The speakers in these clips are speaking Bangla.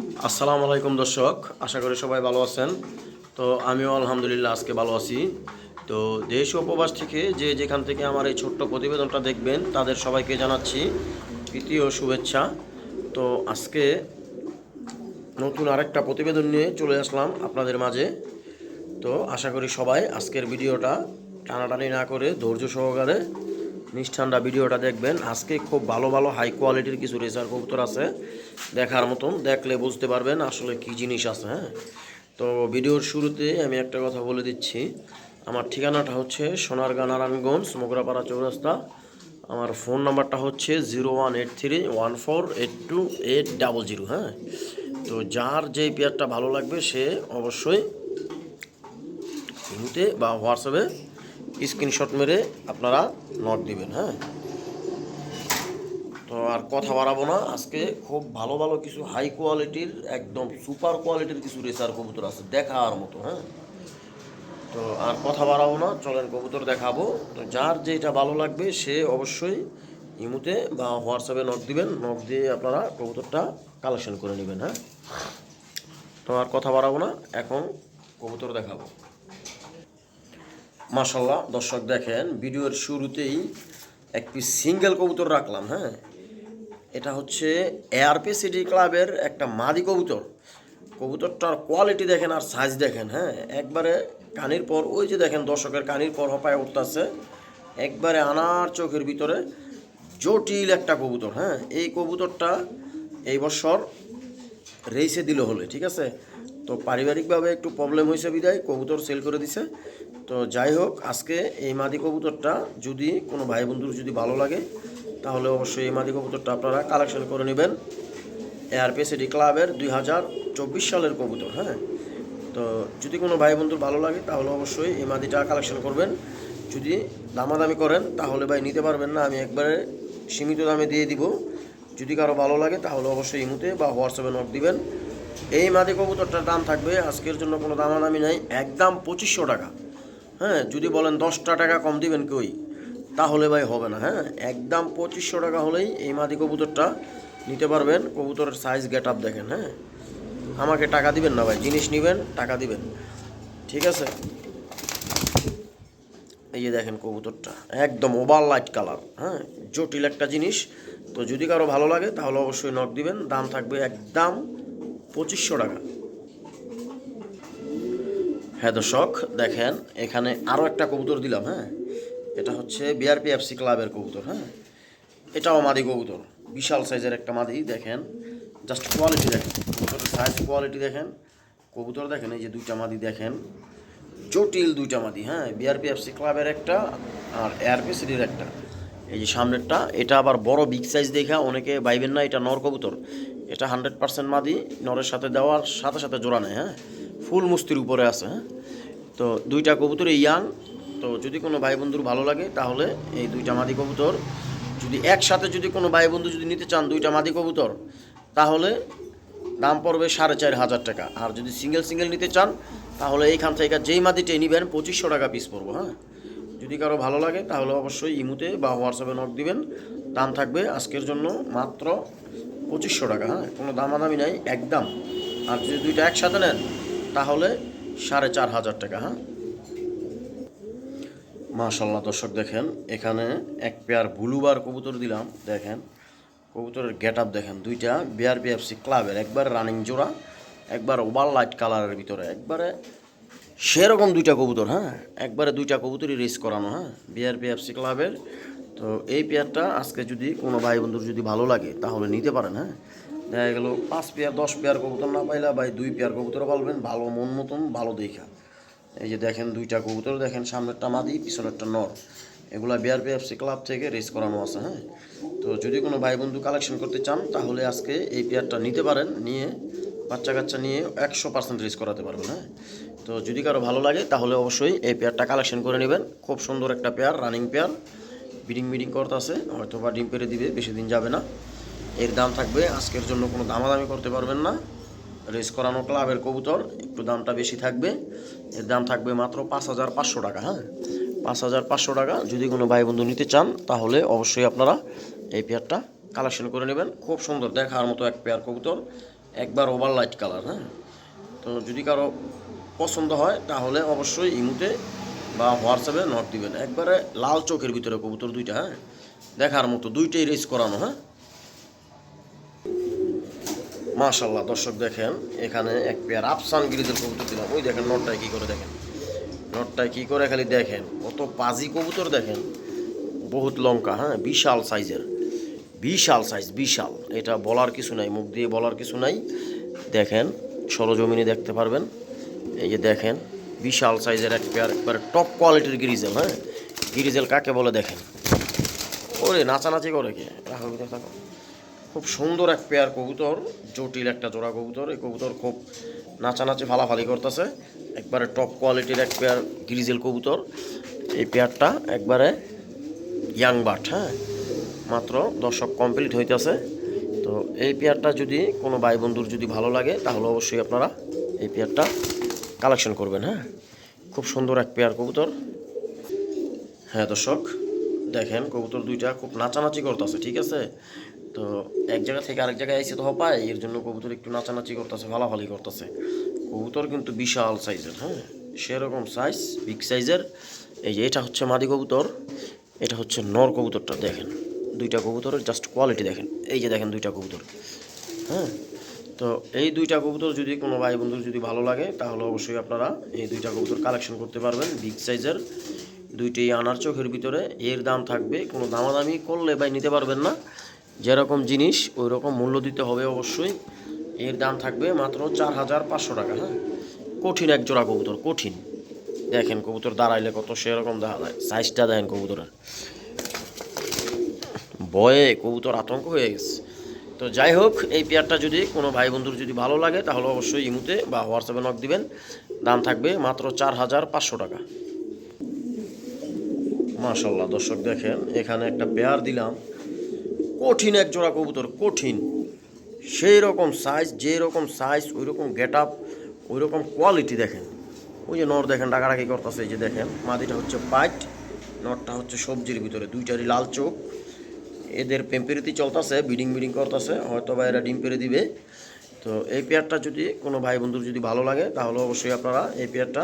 আসসালামু আলাইকুম দর্শক, আশা করি সবাই ভালো আছেন। তো আমিও আলহামদুলিল্লাহ আজকে ভালো আছি। তো দেশ ও প্রবাস থেকে যে যেখান থেকে আমার এই ছোট্ট প্রতিবেদনটা দেখবেন তাদের সবাইকে জানাচ্ছি প্রীতি ও শুভেচ্ছা। তো আজকে নতুন আরেকটা প্রতিবেদন নিয়ে চলে আসলাম আপনাদের মাঝে। তো আশা করি সবাই আজকের ভিডিওটা টানাটানি না করে ধৈর্য সহকারে নিষ্ঠান্ডা ভিডিওটা দেখবেন। আজকে খুব ভালো ভালো হাই কোয়ালিটির কিছু রেসার কবুতর আছে, দেখার মতন, দেখলে বুঝতে পারবেন আসলে কি জিনিস আছে। হ্যাঁ, তো ভিডিওর শুরুতে আমি একটা কথা বলে দিচ্ছি। আমার ঠিকানাটা হচ্ছে সোনারগাঁ নারায়ণগঞ্জ মোগরাপাড়া চৌরাস্তা। আমার ফোন নাম্বারটা হচ্ছে 0183148280। হ্যাঁ, তো যার যেই পেয়ারটা ভালো লাগবে সে অবশ্যই ইমুতে বা হোয়াটসঅ্যাপে স্ক্রিনশট মেরে আপনারা নক দিবেন। হ্যাঁ, তো আর কথা বাড়াবো না। আজকে খুব ভালো ভালো কিছু হাই কোয়ালিটির, একদম সুপার কোয়ালিটির কিছু রেসার কবুতর আছে দেখার মতো। হ্যাঁ, তো আর কথা বাড়াবো না, চলেন কবুতর দেখাবো। তো যার যেটা ভালো লাগবে সে অবশ্যই ইমুতে বা হোয়াটসঅ্যাপে নক দিবেন, নক দিয়ে আপনারা কবুতরটা কালেকশন করে নেবেন। হ্যাঁ, তো আর কথা বাড়াবো না, এখন কবুতর দেখাবো। মাশাল্লাহ দর্শক, দেখেন ভিডিওর শুরুতেই এক পিস সিঙ্গেল কবুতর রাখলাম। হ্যাঁ, এটা হচ্ছে এআরপি সিটি ক্লাবের একটা মাদি কবুতর। কবুতরটার কোয়ালিটি দেখেন আর সাইজ দেখেন। হ্যাঁ, একবারে কানির পর, ওই যে দেখেন দর্শকের কানির পর হপায় উঠতেছে, একবারে আনার চোখের ভিতরে জটিল একটা কবুতর। হ্যাঁ, এই কবুতরটা এই বছর রেসে দিল হলে, ঠিক আছে। তো পারিবারিকভাবে একটু প্রবলেম হয়েছে বিদায় কবুতর সেল করে দিছে। তো যাই হোক, আজকে এই মাদি কবুতরটা যদি কোনো ভাই বন্ধুর যদি ভালো লাগে তাহলে অবশ্যই এই মাদি কবুতরটা আপনারা কালেকশন করে নেবেন। এআরপি সিটি ক্লাবের 2024 সালের কবুতর। হ্যাঁ, তো যদি কোনো ভাই বন্ধুর ভালো লাগে তাহলে অবশ্যই এই মাদিটা কালেকশন করবেন। যদি দামাদামি করেন তাহলে ভাই নিতে পারবেন না, আমি একবারে সীমিত দামে দিয়ে দিব। যদি কারো ভালো লাগে তাহলে অবশ্যই ইমুতে বা হোয়াটসঅ্যাপে নোট দিবেন। এই মাদি কবুতরটার দাম থাকবে আজকের জন্য কোনো দামাদামি নাই, একদম 2500 টাকা। হ্যাঁ, যদি বলেন 10টা টাকা কম দিবেন কই, তাহলে ভাই হবে না। হ্যাঁ, একদম 2500 টাকা হলেই এই মাদি কবুতরটা নিতে পারবেন। কবুতরের সাইজ গেট আপ দেখেন। হ্যাঁ, আমাকে টাকা দিবেন না ভাই, জিনিস নেবেন টাকা দিবেন, ঠিক আছে। এই যে দেখেন কবুতরটা একদম ওভার লাইট কালার। হ্যাঁ, জটিল একটা জিনিস। তো যদি কারো ভালো লাগে তাহলে অবশ্যই নক দিবেন, দাম থাকবে একদম 2500 টাকা। হ্যাঁ দর্শক, দেখেন এখানে আরও একটা কবুতর দিলাম। হ্যাঁ, এটা হচ্ছে বিআরপিএফসি ক্লাবের কবুতর। হ্যাঁ, এটাও মাদি কবুতর, বিশাল সাইজের একটা মাদি। দেখেন জাস্ট কোয়ালিটি দেখেন, কবুতরের সাইজ কোয়ালিটি দেখেন। কবুতর দেখেন, এই যে দুইটা মাদি দেখেন, জটিল দুইটা মাদি। হ্যাঁ, বিআরপিএফসি ক্লাবের একটা আর এআরপি সিটির একটা। এই যে সামনেরটা, এটা আবার বড় বিগ সাইজ দেখা অনেকে ভাইবেন না এটা নর কবুতর। এটা 100% মাদি, নরের সাথে দেওয়ার সাথে সাথে জোড়া নেয়। হ্যাঁ, ফুল মুস্তির উপরে আছে। হ্যাঁ, তো দুইটা কবুতরই ইয়াং। তো যদি কোনো ভাই বন্ধুর ভালো লাগে তাহলে এই দুইটা মাদি কবুতর যদি একসাথে, যদি কোনো ভাই বন্ধু যদি নিতে চান দুইটা মাদি কবুতর, তাহলে দাম পড়বে 4500 টাকা। আর যদি সিঙ্গেল সিঙ্গেল নিতে চান তাহলে এইখান থেকে যেই মাদিটাই নেবেন 2500 টাকা পিস পড়বো। হ্যাঁ, যদি কারো ভালো লাগে তাহলে অবশ্যই ইমুতে বা হোয়াটসঅ্যাপে নক দিবেন। দাম থাকবে আজকের জন্য মাত্র 2500 টাকা। হ্যাঁ, কোনো দামাদামি নাই একদম। আর যদি দুইটা একসাথে নেন তাহলে 4500 টাকা। হ্যাঁ, মাশাল্লাহ দর্শক, দেখেন এখানে এক পেয়ার ব্লুবার কবুতর দিলাম। দেখেন কবুতরের গেট আপ দেখেন, দুইটা বিআরপিএফসি ক্লাবের, একবার রানিং জোড়া, একবার ওভার লাইট কালারের ভিতরে, একবারে সেরকম দুইটা কবুতর। হ্যাঁ, একবারে দুইটা কবুতরই রেস করানো। হ্যাঁ, বিআরপিএফসি ক্লাবের। তো এই পেয়ারটা আজকে যদি কোনো ভাই বন্ধুর যদি ভালো লাগে তাহলে নিতে পারেন। হ্যাঁ, দেখা গেল 5 পেয়ার 10 পেয়ার কবুতর না পাইলা ভাই 2 পেয়ার কবুতর পালবেন, ভালো মন মতন ভালো দেখা। এই যে দেখেন দুইটা কবুতর দেখেন, সামনেরটা মাদি পিছনেরটা নর। এগুলা বিআরপিএফসি ক্লাব থেকে রেস করানো আছে। হ্যাঁ, তো যদি কোনো ভাই বন্ধু কালেকশন করতে চান তাহলে আজকে এই পেয়ারটা নিতে পারেন, নিয়ে বাচ্চা কাচ্চা নিয়ে 100% রেস করাতে পারবেন। হ্যাঁ, তো যদি কারো ভালো লাগে তাহলে অবশ্যই এই পেয়ারটা কালেকশন করে নেবেন। খুব সুন্দর একটা পেয়ার, রানিং পেয়ার, ব্রিডিং করতে আছে, হয়তো বা ডিম পেরে দিবে, বেশি দিন যাবে না। এর দাম থাকবে আজকের জন্য কোনো দামাদামি করতে পারবেন না, রেস করানো ক্লাবের কবুতর, একটু দামটা বেশি থাকবে। এর দাম থাকবে মাত্র 5500 টাকা। হ্যাঁ, 5500 টাকা। যদি কোনো ভাই বন্ধু নিতে চান তাহলে অবশ্যই আপনারা এই পেয়ারটা কালেকশন করে নেবেন। খুব সুন্দর দেখার মতো এক পেয়ার কবুতর, একবার ওভার লাইট কালার। হ্যাঁ, তো যদি কারো পছন্দ হয় তাহলে অবশ্যই ইমুতে বা হোয়াটসঅ্যাপে নক দিবেন। একবারে লাল চোখের ভিতরে কবুতর দুইটা। হ্যাঁ, দেখার মতো, দুইটাই রেস করানো। হ্যাঁ, মাশাল্লাহ দর্শক দেখেন, এখানে এক পেয়ার আফসান গিরিজের কবুতর দিলাম। ওই দেখেন নটটায় কী করে, দেখেন নটটায় কী করে, খালি দেখেন কত পাজি কবুতর দেখেন, বহুত লঙ্কা। হ্যাঁ, বিশাল সাইজের, বিশাল সাইজ, বিশাল। এটা বলার কিছু নাই, মুখ দিয়ে বলার কিছু নাই। দেখেন সরজমিনে দেখতে পারবেন। এই যে দেখেন বিশাল সাইজের এক পেয়ার, একবারে টপ কোয়ালিটির গিরিজেল। হ্যাঁ, গিরিজেল কাকে বলে দেখেন। ওরে নাচানাচি করে কে, থাকো। খুব সুন্দর এক পেয়ার কবুতর, জটিল একটা জোড়া কবুতর। এই কবুতর খুব নাচানাচি ফালাফালি করতেছে। একবারে টপ কোয়ালিটির এক পেয়ার গিরিজেল কবুতর। এই পেয়ারটা একবারে ইয়াং বাট। হ্যাঁ, মাত্র দর্শক কমপ্লিট হইতেছে। তো এই পেয়ারটা যদি কোনো ভাই বন্ধুর যদি ভালো লাগে তাহলে অবশ্যই আপনারা এই পেয়ারটা কালেকশন করবেন। হ্যাঁ, খুব সুন্দর এক পেয়ার কবুতর। হ্যাঁ দর্শক দেখেন, কবুতর দুইটা খুব নাচানাচি করতেছে। ঠিক আছে, তো এক জায়গা থেকে আরেক জায়গায় আইসে তো হপায়, এর জন্য কবুতর একটু নাচানাচি করতেছে, ফালাফালি করতেছে। কবুতর কিন্তু বিশাল সাইজের। হ্যাঁ, সেরকম সাইজ, বিগ সাইজের। এই যে এটা হচ্ছে মাদি কবুতর, এটা হচ্ছে নর কবুতরটা। দেখেন দুইটা কবুতরের জাস্ট কোয়ালিটি দেখেন। এই যে দেখেন দুইটা কবুতর। হ্যাঁ, তো এই দুইটা কবুতর যদি কোনো ভাই বন্ধুর যদি ভালো লাগে তাহলে অবশ্যই আপনারা এই দুইটা কবুতর কালেকশন করতে পারবেন। বিগ সাইজের দুইটাই আনার চোখের ভিতরে। এর দাম থাকবে, কোনো দামাদামি করলে ভাই নিতে পারবেন না। যেরকম জিনিস ওই রকম মূল্য দিতে হবে অবশ্যই। এর দাম থাকবে মাত্র 4500 টাকা। হ্যাঁ, কঠিন এক জোড়া কবুতর, কঠিন। দেখেন কবুতর দাঁড়াইলে কত সেরকম দেখা যায়। সাইজটা দেখেন কবুতরের, ভয়ে কবুতর আতঙ্ক হয়ে গেছে। তো যাই হোক, এই পেয়ারটা যদি কোনো ভাই বন্ধুর যদি ভালো লাগে তাহলে অবশ্যই ইমুতে বা হোয়াটসঅ্যাপে নক দিবেন। দাম থাকবে মাত্র 4500 টাকা। মাশাল্লাহ দর্শক দেখেন, এখানে একটা পেয়ার দিলাম, কঠিন এক জোড়া কবুতর, কঠিন। সেই রকম সাইজ, যেই রকম সাইজ ওই রকম গেট আপ, ওই রকম কোয়ালিটি। দেখেন ওই যে নর দেখেন ডাকাডাকি করতেছে। এই যে দেখেন মাদিটা হচ্ছে পাইট, নরটা হচ্ছে সবজির ভিতরে, দুইটারই লাল চোখ। এদের পেম্পেরিতি চলতেছে, বিডিং করতেছে, হয়তো বা এরা ডিম পেরে দিবে। তো এই পেয়ারটা যদি কোনো ভাই বন্ধুর যদি ভালো লাগে তাহলে অবশ্যই আপনারা এই পেয়ারটা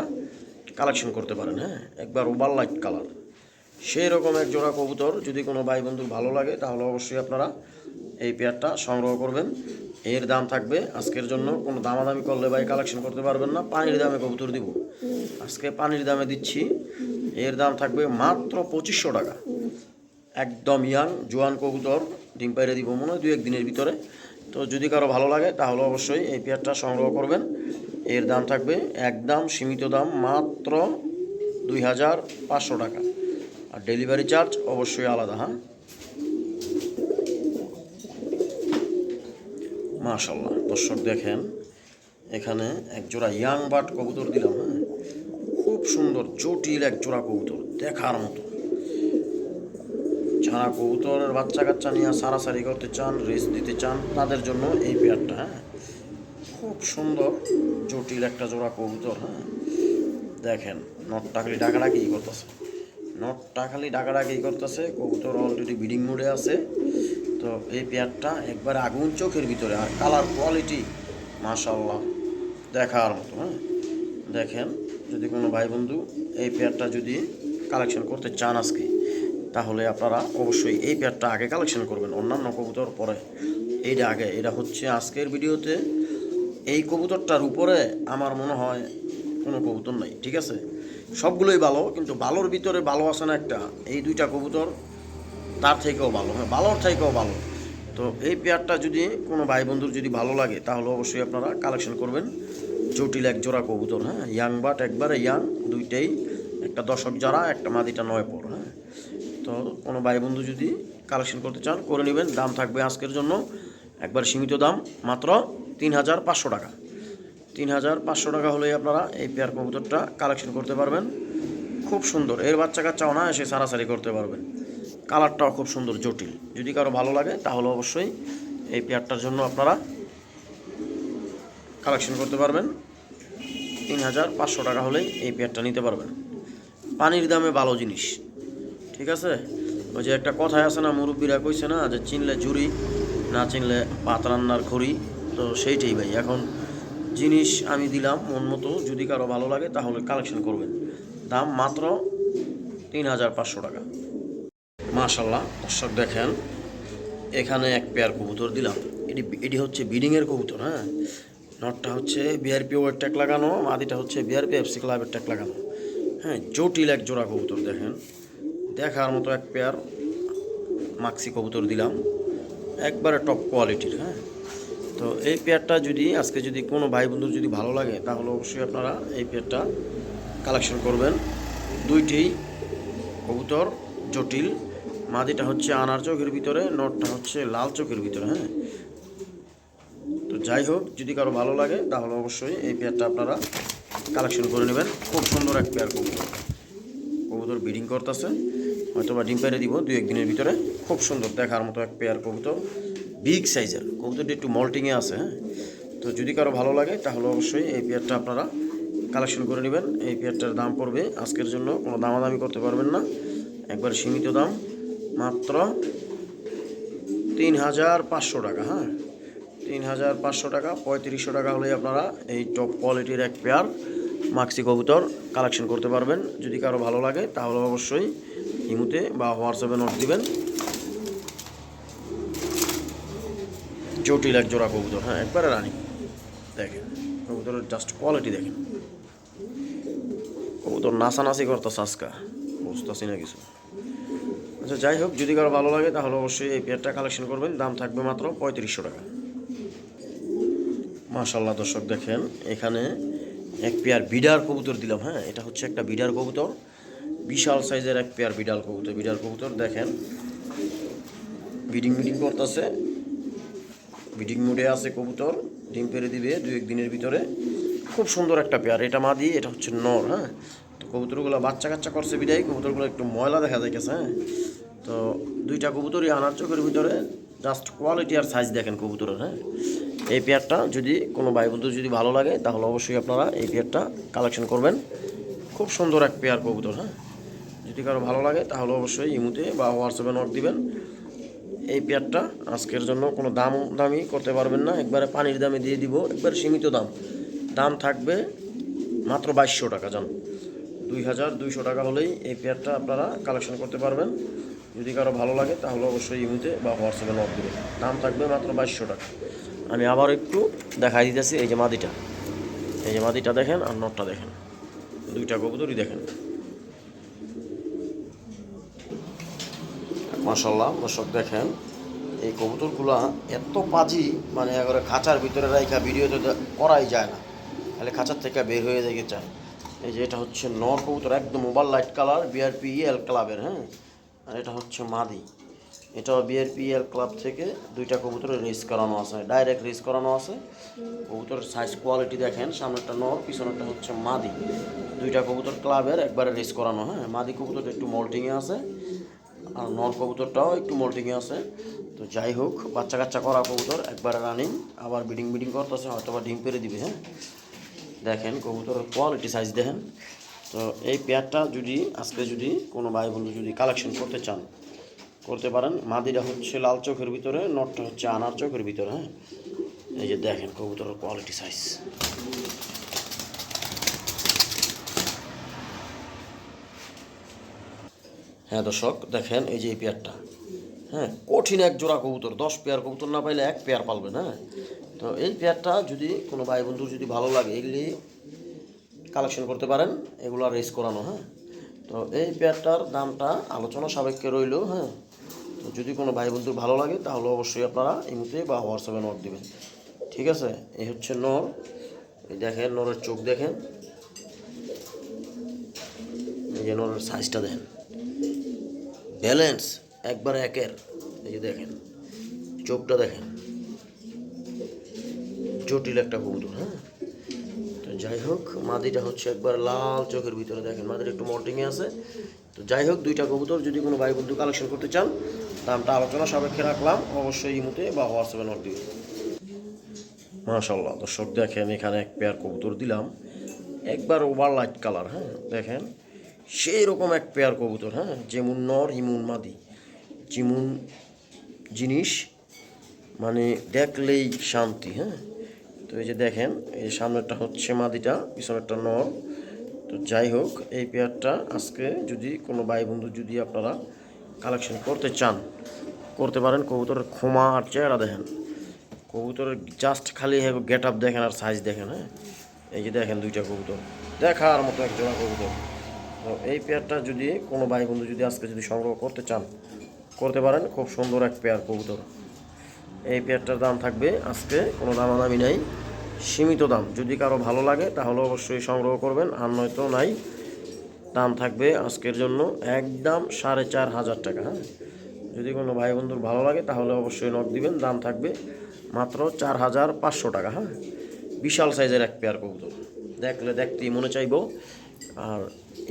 কালেকশন করতে পারেন। হ্যাঁ, একবার ওভার লাইট কালার, সেই রকম এক জোড়া কবুতর যদি কোনো ভাই বন্ধুর ভালো লাগে তাহলে অবশ্যই আপনারা এই পেয়ারটা সংগ্রহ করবেন। এর দাম থাকবে আজকের জন্য, কোনো দামাদামি করলে ভাই কালেকশন করতে পারবেন না। পানির দামে কবুতর দিব, আজকে পানির দামে দিচ্ছি। এর দাম থাকবে মাত্র 2500 টাকা। একদম ইয়াং জোয়ান কবুতর, ডিম পাইরে দিব মনে হয় 2-1 দিনের ভিতরে। তো যদি কারো ভালো লাগে তাহলে অবশ্যই এই পেয়ারটা সংগ্রহ করবেন। এর দাম থাকবে একদম সীমিত দাম, মাত্র 2500 টাকা। আর ডেলিভারি চার্জ অবশ্যই আলাদা। হ্যাঁ, মাশাল্লাহ দর্শক দেখেন, এখানে এক জোড়া ইয়াং বাট কবুতর দিলাম। হ্যাঁ, খুব সুন্দর জটিল এক জোড়া কবুতর, দেখার মতো। যারা কবুতরের বাচ্চা কাচ্চা নিয়ে সারাসারি করতে চান, রেস দিতে চান, তাদের জন্য এই পেয়ারটা। হ্যাঁ, খুব সুন্দর জটিল একটা জোড়া কবুতর। হ্যাঁ, দেখেন নটটা খালি ডাকাডাকি করতেছে, নটটা খালি ডাকাডাকি করতেছে। কবুতর অলরেডি ব্রিডিং মোডে আছে। তো এই পেয়ারটা একবার আগুন চোখের ভিতরে, আর কালার কোয়ালিটি মাশাল্লাহ দেখার মতো। হ্যাঁ, দেখেন যদি কোনো ভাই বন্ধু এই পেয়ারটা যদি কালেকশন করতে চান আজকে, তাহলে আপনারা অবশ্যই এই পেয়ারটা আগে কালেকশন করবেন, অন্যান্য কবুতর পরে। এইটা আগে, এটা হচ্ছে আজকের ভিডিওতে এই কবুতরটার উপরে আমার মনে হয় কোনো কবুতর নাই। ঠিক আছে, সবগুলোই ভালো, কিন্তু ভালোর ভিতরে ভালো আছে না একটা, এই দুইটা কবুতর তার থেকেও ভালো। হ্যাঁ, ভালোর থেকেও ভালো। তো এই পেয়ারটা যদি কোনো ভাই বন্ধুর যদি ভালো লাগে তাহলে অবশ্যই আপনারা কালেকশন করবেন। জটিল এক জোড়া কবুতর। হ্যাঁ, ইয়াং বাট, একবারে ইয়াং, দুইটাই, একটা দশক যারা, একটা মাদিটা 9 পর। হ্যাঁ, তো কোনো ভাই বন্ধু যদি কালেকশন করতে চান করে নেবেন। দাম থাকবে আজকের জন্য একবার সীমিত দাম, মাত্র 3500 টাকা। 3500 টাকা হলেই আপনারা এই পেয়ার কবুতরটা কালেকশন করতে পারবেন। খুব সুন্দর, এর বাচ্চা কাচ্চাও না এসে সারাসারি করতে পারবেন। কালারটাও খুব সুন্দর, জটিল। যদি কারো ভালো লাগে তাহলে অবশ্যই এই পেয়ারটার জন্য আপনারা কালেকশন করতে পারবেন। 3500 টাকা হলেই এই পেয়ারটা নিতে পারবেন। পানির দামে ভালো জিনিস। ঠিক আছে, ওই যে একটা কথাই আছে না, মুরব্বীরা কইছে না, যে চিনলে জুড়ি, না চিনলে ভাত রান্নার খড়ি। তো সেইটাই ভাই, এখন জিনিস আমি দিলাম মন মতো, যদি কারো ভালো লাগে তাহলে কালেকশন করবেন। দাম মাত্র 3500 টাকা। মাশাল্লাহ দর্শক দেখেন, এখানে এক পেয়ার কবুতর দিলাম। এটি হচ্ছে ব্রিডিংয়ের কবুতর, হ্যাঁ। নটটা হচ্ছে বিআরপিও এর ট্যাগ লাগানো, মাদিটা হচ্ছে বিআরপি এফসি ক্লাবের ট্যাগ লাগানো, হ্যাঁ। জটিল এক জোড়া কবুতর দেখেন, দেখার মতো এক পেয়ার মাক্সি কবুতর দিলাম, একবারে টপ কোয়ালিটির, হ্যাঁ। তো এই পেয়ারটা যদি আজকে যদি কোনো ভাই বন্ধুর যদি ভালো লাগে তাহলে অবশ্যই আপনারা এই পেয়ারটা কালেকশন করবেন। দুইটি কবুতর জটিল, মাদিটা হচ্ছে আনার চোখের ভিতরে, নটটা হচ্ছে লাল চোখের ভিতরে, হ্যাঁ। তো যাই হোক, যদি কারো ভালো লাগে তাহলে অবশ্যই এই পেয়ারটা আপনারা কালেকশন করে নেবেন। খুব সুন্দর এক পেয়ার কবুতর, কবুতর ব্রিডিং করতেছে, হয়তো বা ডিম পেড়ে দিব 2-1 দিনের ভিতরে। খুব সুন্দর দেখার মতো এক পেয়ার কবুতর, বিগ সাইজের কবুতরটি একটু মল্টিংয়ে আছে, হ্যাঁ। তো যদি কারো ভালো লাগে তাহলে অবশ্যই এই পেয়ারটা আপনারা কালেকশন করে নেবেন। এই পেয়ারটার দাম পড়বে আজকের জন্য, কোনো দামাদামি করতে পারবেন না, একবার সীমিত দাম, মাত্র 3500 টাকা, হ্যাঁ। 3500 টাকা, 3500 টাকা হলেই আপনারা এই টপ কোয়ালিটির এক পেয়ার মাক্সি কবুতর কালেকশন করতে পারবেন। যদি কারো ভালো লাগে তাহলে অবশ্যই ইমুতে বা হোয়াটসঅ্যাপে নোট দিবেন। জটিল এক জোড়া কবুতর, হ্যাঁ, একবারে রানি। দেখেন কবুতরের জাস্ট কোয়ালিটি দেখেন, কবুতর নাচানাচি করতেছে আজকা, বুঝতেছি না কিছু। আচ্ছা যাই হোক, যদি কারো ভালো লাগে তাহলে অবশ্যই এই পেয়ারটা কালেকশন করবেন। দাম থাকবে মাত্র 3500 টাকা। মাশাল্লাহ দর্শক দেখেন, এখানে এক পেয়ার বিডার কবুতর দিলাম, হ্যাঁ। এটা হচ্ছে একটা বিডার কবুতর, বিশাল সাইজের এক পেয়ার বিডার কবুতর দেখেন, ব্রিডিং করতেছে, ব্রিডিং মুডে আছে কবুতর, ডিম পেড়ে দিবে 2-1 দিনের ভিতরে। খুব সুন্দর একটা পেয়ার, এটা মাদি, এটা হচ্ছে নর, হ্যাঁ। তো কবুতরগুলো বাচ্চা কাচ্চা করছে বিদায় কবুতরগুলো একটু ময়লা দেখা যাইতেছে, হ্যাঁ। তো দুইটা কবুতরই আনার চোখের ভিতরে, জাস্ট কোয়ালিটি আর সাইজ দেখেন কবুতরের, হ্যাঁ। এই পেয়ারটা যদি কোনো ভাই বন্ধু যদি ভালো লাগে তাহলে অবশ্যই আপনারা এই পেয়ারটা কালেকশন করবেন। খুব সুন্দর এক পেয়ার কবুতর, হ্যাঁ। যদি কারো ভালো লাগে তাহলে অবশ্যই ইমুতে বা হোয়াটসঅ্যাপে নোট দিবেন। এই পেয়ারটা আজকের জন্য কোনো দামি করতে পারবেন না, একবারে পানির দামে দিয়ে দিব, একবারে সীমিত দাম। দাম থাকবে মাত্র 2200 টাকা, জান। 2200 টাকা হলেই এই পেয়ারটা আপনারা কালেকশন করতে পারবেন। যদি কারো ভালো লাগে তাহলে অবশ্যই ইমুতে বা হোয়াটসঅ্যাপে নোট দেবেন। দাম থাকবে মাত্র 2200 টাকা। আমি আবার একটু দেখাই দিতেছি, এই যে মাদিটা, এই যে মাদিটা দেখেন আর নটটা দেখেন, দুইটা কবুতরই দেখেন। মাশাল্লাহ দর্শক দেখেন, এই কবুতরগুলা এত পাজি, মানে একবারে খাঁচার ভিতরে রাইখা ভিডিওতে করাই যায় না, তাহলে খাঁচার থেকে বের হয়ে যেতে চায়। এই যে এটা হচ্ছে নর কবুতর, একদম ওভার লাইট কালার, বিআরপিএল ক্লাবের, হ্যাঁ। আর এটা হচ্ছে মাদি, এটাও বিআরপিএল ক্লাব থেকে দুইটা কবুতরের রেস করানো আছে, ডাইরেক্ট রেস করানো আছে। কবুতরের সাইজ কোয়ালিটি দেখেন, সামনেরটা নর, পিছনেরটা হচ্ছে মাদি। দুইটা কবুতর ক্লাবের একবারে রেস করানো, হ্যাঁ। মাদি কবুতরটা একটু মল্টিংয়ে আছে আর নর কবুতরটাও একটু মল্টিংয়ে আছে। তো যাই হোক, বাচ্চা কাচ্চা করা কবুতর, একবারে রানিং, আবার ব্রিডিং করতেছে, হয়তো বা ডিম পেড়ে দিবে, হ্যাঁ। দেখেন কবুতরের কোয়ালিটি সাইজ দেখেন। তো এই পেয়ারটা যদি আজকে যদি কোনো ভাই বন্ধু যদি কালেকশন করতে চান করতে পারেন। মাদিটা হচ্ছে লাল চোখের ভিতরে, নটটা হচ্ছে আনার চোখের ভিতরে, হ্যাঁ। এই যে দেখেন কবুতরের কোয়ালিটি সাইজ। হ্যাঁ দর্শক দেখেন, এই যে এই পেয়ারটা, হ্যাঁ, কঠিন এক জোড়া কবুতর, 10 পেয়ার কবুতর না পাইলে 1 পেয়ার পালবেন, হ্যাঁ। তো এই পেয়ারটা যদি কোনো ভাই বন্ধুর যদি ভালো লাগে এগুলি কালেকশন করতে পারেন, এগুলো রেস করানো, হ্যাঁ। তো এই পেয়ারটার দামটা আলোচনা সাপেক্ষে রইল, হ্যাঁ। তো যদি কোনো ভাই বন্ধুর ভালো লাগে তাহলে অবশ্যই আপনারা ইমুতে বা হোয়াটসঅ্যাপে নোট দেবেন, ঠিক আছে। এই হচ্ছে নর, এই দেখেন নরের চোখ দেখেন, এই যে নরের সাইজটা দেখেন, ব্যালেন্স একবারে একের। এই যে দেখেন চোখটা দেখেন, জটিল একটা কবুতর, হ্যাঁ। তো যাই হোক, মাদিটা হচ্ছে একবার লাল চোখের ভিতরে, দেখেন মাদিটা একটু মল্টিংয়ে আছে। তো যাই হোক, দুইটা কবুতর যদি কোনো ভাই বন্ধু কালেকশন করতে চান, দামটা আলোচনা সাপেক্ষে রাখলাম, অবশ্যই ইমুতে বা হোয়াটসঅ্যাপে নোট দিবেন। মাশাল্লাহ দর্শক দেখেন, এখানে এক পেয়ার কবুতর দিলাম, একবার ওভার লাইট কালার, হ্যাঁ। দেখেন সেই রকম এক পেয়ার কবুতর, হ্যাঁ, যেমন নর হিমুন মাদি, যেমন জিনিস মানে দেখলেই শান্তি। হ্যাঁ, তো এই যে দেখেন, এই সামনেরটা হচ্ছে মাদিটা, পিছনেরটা নর। তো যাই হোক, এই পেয়ারটা আজকে যদি কোনো ভাই বন্ধু যদি আপনারা কালেকশন করতে চান, করতে পারেন। কবুতরের খোমা আর চেহারা দেখেন, কবুতরের জাস্ট খালি গেট আপ দেখেন আর সাইজ দেখেন। হ্যাঁ, এই যে দেখেন দুইটা কবুতর, দেখার মতো এক জোড়া কবুতর। তো এই পেয়ারটা যদি কোনো ভাই বন্ধু যদি আজকে যদি সংগ্রহ করতে চান, করতে পারেন। খুব সুন্দর এক পেয়ার কবুতর। এই পেয়ারটার দাম থাকবে আজকে কোনো দামাদামি নাই, সীমিত দাম। যদি কারো ভালো লাগে তাহলে অবশ্যই সংগ্রহ করবেন, আর নয়তো নাই। দাম থাকবে আজকের জন্য একদম 4,500 টাকা। হ্যাঁ, যদি কোনো ভাই বন্ধুর ভালো লাগে তাহলে অবশ্যই নক দিবেন। দাম থাকবে মাত্র 4,500 টাকা। হ্যাঁ, বিশাল সাইজের এক পেয়ার কবুতর, দেখলে দেখতেই মনে চাইবো। আর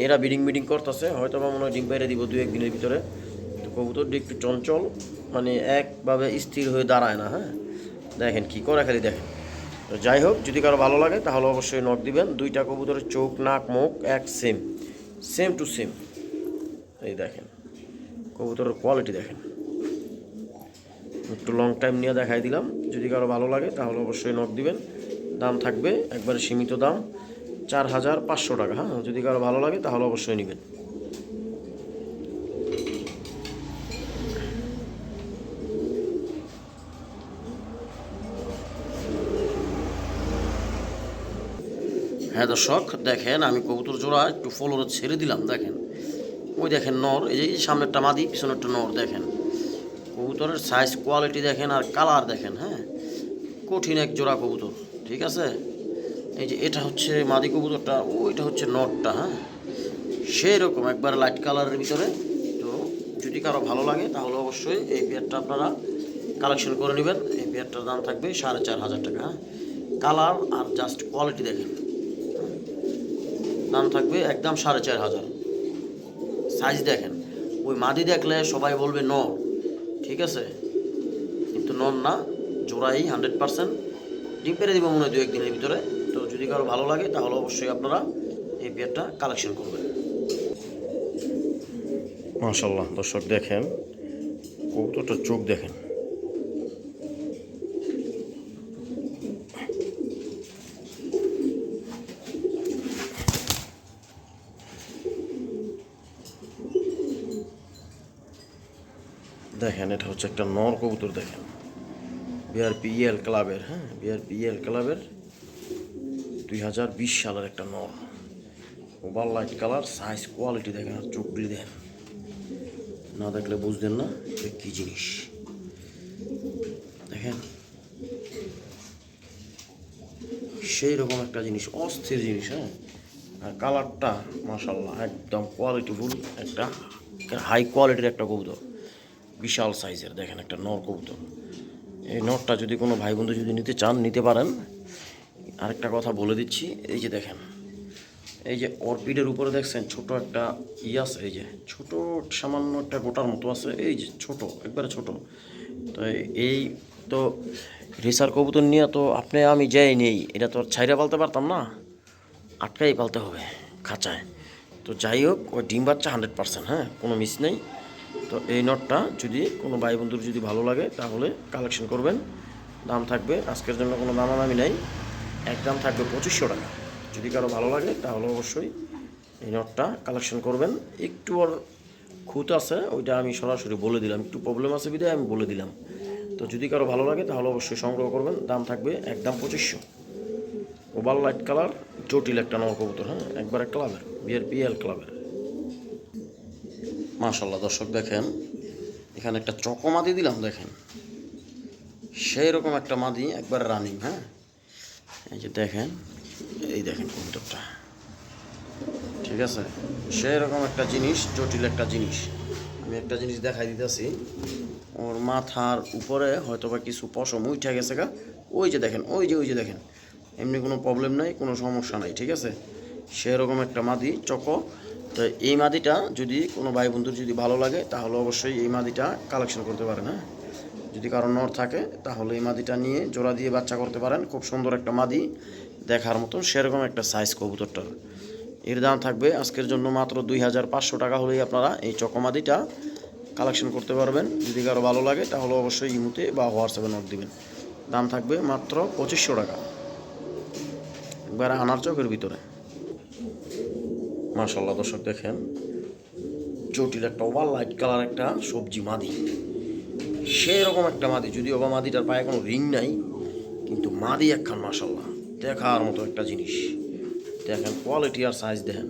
এরা বিডিং করতেছে, হয়তো বা মনে হয় ডিম পেড়ে দিব 2-1 দিনের ভিতরে। তো কবুতরটি একটু চঞ্চল, মানে একভাবে স্থির হয়ে দাঁড়ায় না। হ্যাঁ, দেখেন কি করে, খালি দেখেন। তো যাই হোক, যদি কারো ভালো লাগে তাহলে অবশ্যই নক দিবেন। দুইটা কবুতরের চোখ, নাক, মুখ এক সেম টু সেম। এই দেখেন কবুতরের কোয়ালিটি দেখেন। একটু লং টাইম নিয়ে দেখাই দিলাম। যদি কারো ভালো লাগে তাহলে অবশ্যই নক দিবেন। দাম থাকবে একবারে সীমিত দাম, 4,500 টাকা। হ্যাঁ, যদি কারো ভালো লাগে তাহলে অবশ্যই নেবেন। হ্যাঁ দর্শক, দেখেন আমি কবুতর জোড়া একটু ফলোরে ছেড়ে দিলাম। দেখেন ওই দেখেন নর, এই যে সামনেরটা মাদি, পিছনেরটা নর। দেখেন কবুতরের সাইজ, কোয়ালিটি দেখেন আর কালার দেখেন। হ্যাঁ, কঠিন এক জোড়া কবুতর। ঠিক আছে, এই যে এটা হচ্ছে মাদি কবুতরটা, ওইটা হচ্ছে নটটা। হ্যাঁ, সেই রকম একবার লাইট কালারের ভিতরে। তো যদি কারো ভালো লাগে তাহলে অবশ্যই এই পেয়ারটা আপনারা কালেকশন করে নেবেন। এই পেয়ারটার দাম থাকবে 4,500 টাকা। হ্যাঁ, কালার আর জাস্ট কোয়ালিটি দেখেন, দাম থাকবে একদম 4,500। সাইজ দেখেন, ওই মাদি দেখলে সবাই বলবে নর, ঠিক আছে, কিন্তু নর না, জোড়াই 100%। ডিম পেরে দিব মনে হয় 2-1 দিনের ভিতরে। তো যদি কারো ভালো লাগে তাহলে অবশ্যই আপনারা এই পেয়ারটা কালেকশন করবেন। মাশাআল্লাহ দর্শক, দেখেন কবুতরটার চোখ দেখেন। দেখেন এটা হচ্ছে একটা নর কবুতর। দেখেন বিআরপিএল ক্লাবের, হ্যাঁ, বিআরপিএল ক্লাবের 2020 সালের একটা নর। Over light colour, size, quality দেখেন আর চোখগুলি দেখেন। না দেখলে বুঝতেন না যে কী জিনিস। দেখেন সেই রকম একটা জিনিস, অস্থির জিনিস। হ্যাঁ, আর কালারটা মাশাআল্লাহ একদম কোয়ালিটিফুল, একটা হাই কোয়ালিটির একটা কবুতর, বিশাল সাইজের। দেখেন একটা নর কবুতর। এই নরটা যদি কোনো ভাই বন্ধু যদি নিতে চান, নিতে পারেন। আরেকটা কথা বলে দিচ্ছি, এই যে দেখেন, এই যে অরপিডের উপরে দেখছেন ছোট একটা আছে, এই যে ছোট সামান্য একটা গোটার মতো আছে, এই যে ছোট, একবারে ছোট। তো এই তো রেসার কবুতর নিয়ে তো আপনি আমি যাই নেই, এটা তো আর ছাইরা পালতে পারতাম না, আটকাই পালতে হবে খাঁচায়। তো যাই হোক, ওই ডিম বাচ্চা 100%। হ্যাঁ, কোনো মিস নেই। তো এই নটটা যদি কোনো ভাই বন্ধুর যদি ভালো লাগে তাহলে কালেকশন করবেন। দাম থাকবে আজকের জন্য কোনো দামাদামি নেই, একদম থাকবে 2,500 টাকা। যদি কারো ভালো লাগে তাহলে অবশ্যই এই নটটা কালেকশন করবেন। একটু ওর খুঁত আছে, ওইটা আমি সরাসরি বলে দিলাম, একটু প্রবলেম আছে বিধায় আমি বলে দিলাম। তো যদি কারো ভালো লাগে তাহলে অবশ্যই সংগ্রহ করবেন। দাম থাকবে একদম 2,500। ওভার লাইট কালার, জটিল একটা নর কবুতর। হ্যাঁ, একবারে ক্লাবের, বিআরপিএল ক্লাবের। মাশাআল্লাহ দর্শক, দেখেন এখানে একটা চকো মাদি দিলাম। দেখেন সেই রকম একটা মাদি, একবার রানিং। হ্যাঁ, এই যে দেখেন, এই দেখেন কবুতরটা, ঠিক আছে, সেই রকম একটা জিনিস, জটিল একটা জিনিস। আমি একটা জিনিস দেখাই দিতেছি, ওর মাথার উপরে হয়তো বা কিছু পশম উঠে গেছে গা। ওই যে দেখেন, ওই যে দেখেন, এমনি কোনো প্রবলেম নাই, কোনো সমস্যা নাই, ঠিক আছে। সেরকম একটা মাদি চকো। তো এই মাদিটা যদি কোনো ভাই বন্ধুর যদি ভালো লাগে তাহলে অবশ্যই এই মাদিটা কালেকশন করতে পারেন। হ্যাঁ, যদি কারো নর থাকে তাহলে এই মাদিটা নিয়ে জোড়া দিয়ে বাচ্চা করতে পারেন। খুব সুন্দর একটা মাদি, দেখার মতো সেরকম একটা সাইজ কবুতরটার। এর দাম থাকবে আজকের জন্য মাত্র 2,500 টাকা হলেই আপনারা এই চকো মাদিটা কালেকশন করতে পারবেন। যদি কারো ভালো লাগে তাহলে অবশ্যই ইমোতে বা হোয়াটসঅ্যাপে নক দিবেন। দাম থাকবে মাত্র 2500 টাকা, একবারে আনার চকের ভিতরে। মাশাআল্লাহ দর্শক দেখেন, জটিল একটা ওভার লাইট কালার একটা সবজি মাদি, সেরকম একটা মাদি। যদিও বা মাদিটার পায়ে কোনো রিং নাই, কিন্তু মাদি একখান মাশাআল্লাহ দেখার মতো একটা জিনিস। দেখেন কোয়ালিটি আর সাইজ দেখেন,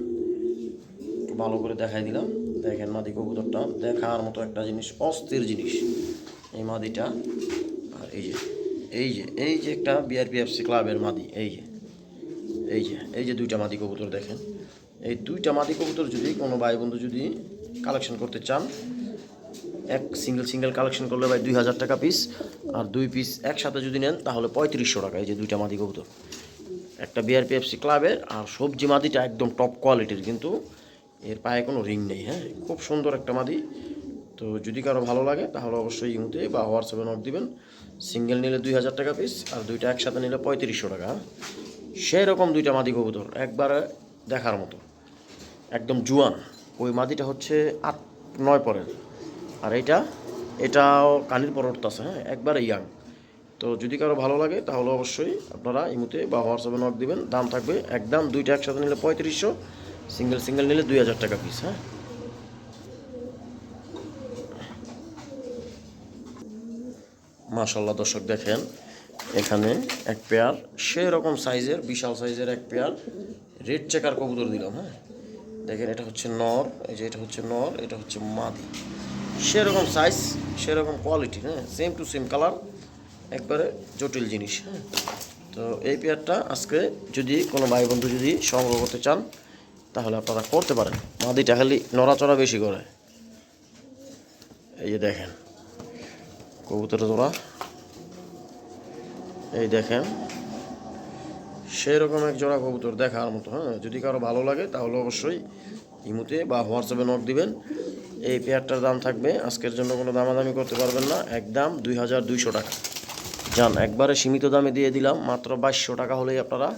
ভালো করে দেখাই দিলাম। দেখেন মাদি কবুতরটা দেখার মতো একটা জিনিস, অস্থির জিনিস এই মাদিটা। আর এই যে একটা বিআরপিএফসি ক্লাবের মাদি, এই যে দুইটা মাদি কবুতর দেখেন। এই দুইটা মাদি কবুতর যদি কোনো ভাই বন্ধু যদি কালেকশন করতে চান, এক সিঙ্গেল কালেকশন করলে ভাই 2000 টাকা পিস, আর 2 পিস একসাথে যদি নেন তাহলে 3500 টাকা। এই যে দুইটা মাদি কবুতর, একটা বিআরপিএফসি ক্লাবের, আর সবজি মাদিটা একদম টপ কোয়ালিটির, কিন্তু এর পায়ে কোনো রিং নেই। হ্যাঁ, খুব সুন্দর একটা মাদি। তো যদি কারো ভালো লাগে তাহলে অবশ্যই ইমোতে বা হোয়াটসঅ্যাপে নক দিবেন। সিঙ্গেল নিলে 2000 টাকা পিস, আর দুইটা একসাথে নিলে 3500 টাকা। সেই রকম দুইটা মাদি কবুতর একবারে দেখার মতো, একদম জুয়ান। ওই মাদিটা হচ্ছে 8-9 পরের, আর এটাও কানির পর উঠতেছে। হ্যাঁ, একবারে ইয়াং। তো যদি কারো ভালো লাগে তাহলে অবশ্যই আপনারা ইমোতে বা হোয়াটসঅ্যাপে নক দিবেন। দাম থাকবে একদম, দুইটা একসাথে নিলে 3500, সিঙ্গেল নিলে 2000 টাকা পিস। হ্যাঁ, মাশাআল্লাহ দর্শক দেখেন, এখানে এক পেয়ার সেরকম সাইজের, বিশাল সাইজের এক পেয়ার রেড চেকার কবুতর দিলাম। হ্যাঁ, দেখেন এটা হচ্ছে নর, এই যে এটা হচ্ছে নর, এটা হচ্ছে মাদি। সেরকম সাইজ, সেরকম কোয়ালিটি। হ্যাঁ, সেম টু সেম কালার, একবারে জটিল জিনিস। হ্যাঁ, তো এই পেয়ারটা আজকে যদি কোনো ভাই বন্ধু যদি সংগ্রহ করতে চান তাহলে আপনারা করতে পারেন। মাদিটা খালি নড়াচড়া বেশি করে। এই যে দেখেন কবুতরের জোড়া, এই দেখেন সেরকম এক জোড়া কবুতর দেখার মতো। হ্যাঁ, যদি কারো ভালো লাগে তাহলে অবশ্যই ইমোতে বা হোয়াটসঅ্যাপে নক দিবেন। এই পেয়ারটার দাম থাকবে, আজকের জন্য কোনো দামাদামি করতে পারবেন না, একদম 2200 টাকা। যান, একবারে সীমিত দামে দিয়ে দিলাম, মাত্র 2200 টাকা হলেই আপনারা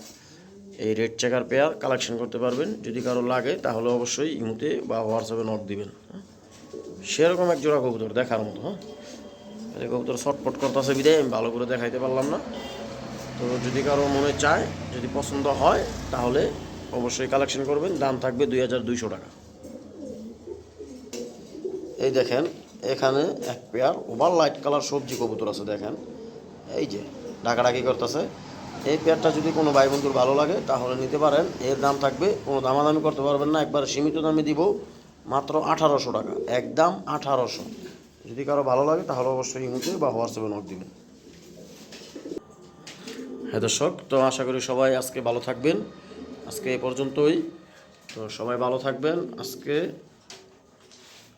এই রেড চেকার পেয়ার কালেকশন করতে পারবেন। যদি কারো লাগে তাহলে অবশ্যই ইমোতে বা হোয়াটসঅ্যাপে নক দিবেন। সেরকম এক জোড়া কবুতর দেখার মতো। হ্যাঁ, এই কবুতর ছটপট করতেছে বিদায় আমি ভালো করে দেখাইতে পারলাম না। তো যদি কারো মনে চায়, যদি পছন্দ হয় তাহলে অবশ্যই কালেকশন করবেন। দাম থাকবে 2200 টাকা। এই দেখেন এখানে এক পেয়ার ওভার লাইট কালার সবজি কবুতর আছে। দেখেন এই যে ডাকাডাকি করতেছে। এই পেয়ারটা যদি কোনো ভাই বন্ধুর ভালো লাগে তাহলে নিতে পারেন। এর দাম থাকবে, কোনো দামাদামি করতে পারবেন না, একবার সীমিত দামে দিব, মাত্র 1800 টাকা, একদম 1800। যদি কারো ভালো লাগে তাহলে অবশ্যই ইমোতে বা হোয়াটসঅ্যাপে নক দিবেন। হ্যাঁ দর্শক, তো আশা করি সবাই আজকে ভালো থাকবেন। আজকে এ পর্যন্তই। তো সবাই ভালো থাকবেন।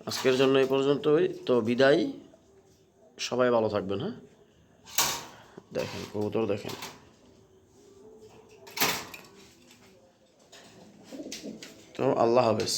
আজকের জন্য এই পর্যন্তই। তো বিদায়, সবাই ভালো থাকবেন। হ্যাঁ, দেখেন কবুতর দেখেন। তো আল্লাহ হাফেজ।